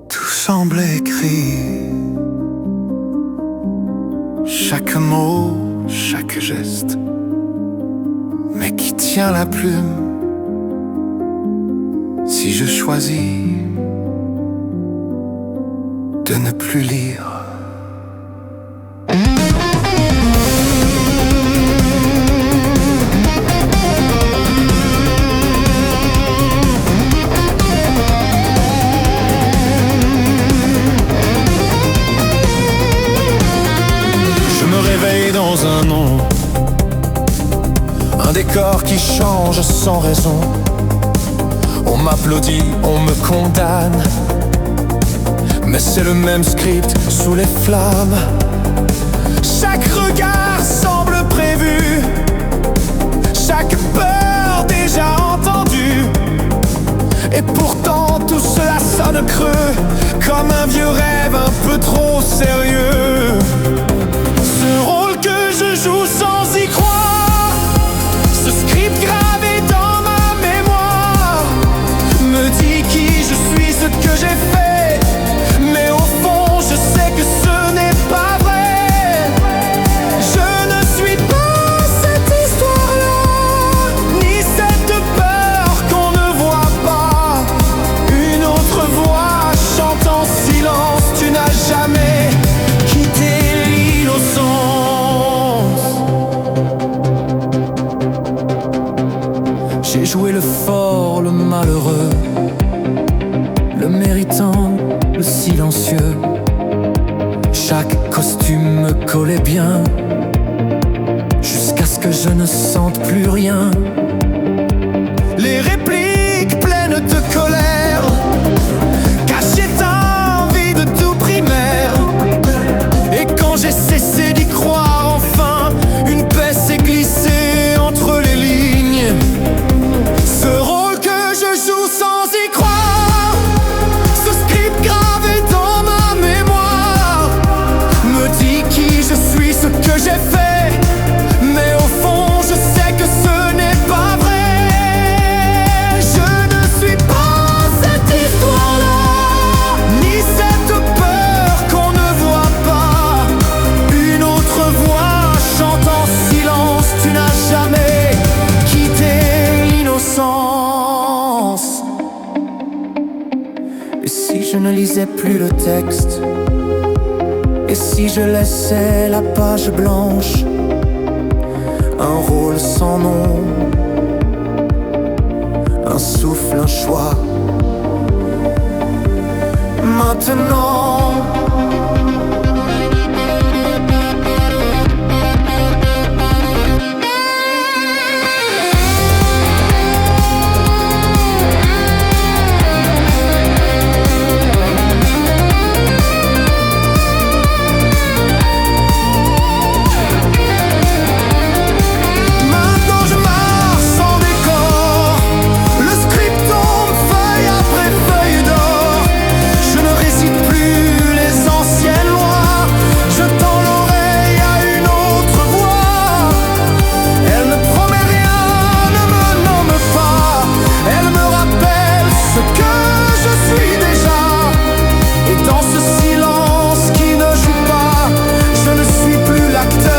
Tout semble écrit, chaque mot, chaque geste. Mais qui tient la plume si je choisis de ne plus lire? Je me réveille dans un nom, un décor qui change sans raison. On m'applaudit, on me condamne, mais c'est le même script sous les flammes. Chaque regard semble prévu, chaque peur déjà entendue. Et pourtant tout cela sonne creux, comme un vieux rêve un peu trop sérieux. Ce rôle que je joue sans y croire, ce script gravé dans ma mémoire, me dit qui je suis, ce que j'ai fait. Mais au fond je sais que ce n'est pas vrai. Je ne suis pas cette histoire-là, ni cette peur qu'on ne voit pas. Une autre voix chante en silence, tu n'as jamais quitté l'innocence. J'ai joué le fort, le malheureux, le méritant, le silencieux. Chaque costume me collait bien, jusqu'à ce que je ne sente plus rien. Les répliques pleines de colère cachaient un vide tout primaire. Et quand j'ai cessé d'y croire, enfin, une paix s'est glissée entre les lignes. Ce rôle que je joue sans y croire, ce script gravé dans ma mémoire, me dit qui je suis, ce que j'ai fait. Mais au fond je sais que ce n'est pas vrai. Je ne suis pas cette histoire-là, ni cette peur qu'on ne voit pas. Une autre voix chante en silence, tu n'as jamais quitté l'innocence. Et si je ne lisais plus le texte, et si je laissais la page blanche, un rôle sans nom, un souffle, un choix. Maintenant je marche sans décor, le script tombe feuille après feuille d'or. Je ne récite plus les anciennes lois, je tends l'oreille à une autre voix. Elle ne promet rien, ne me nomme pas, elle me rappelle ce que je suis déjà. Et dans ce silence qui ne joue pas, je ne suis plus l'acteur,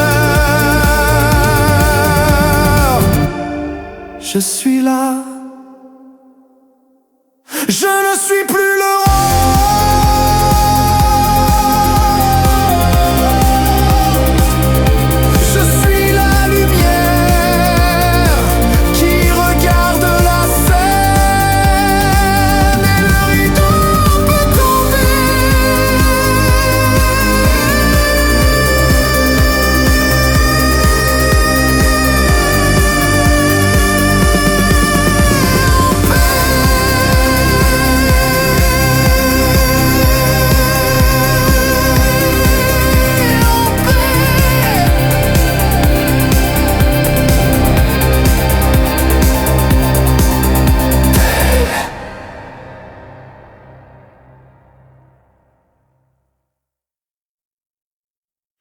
je suis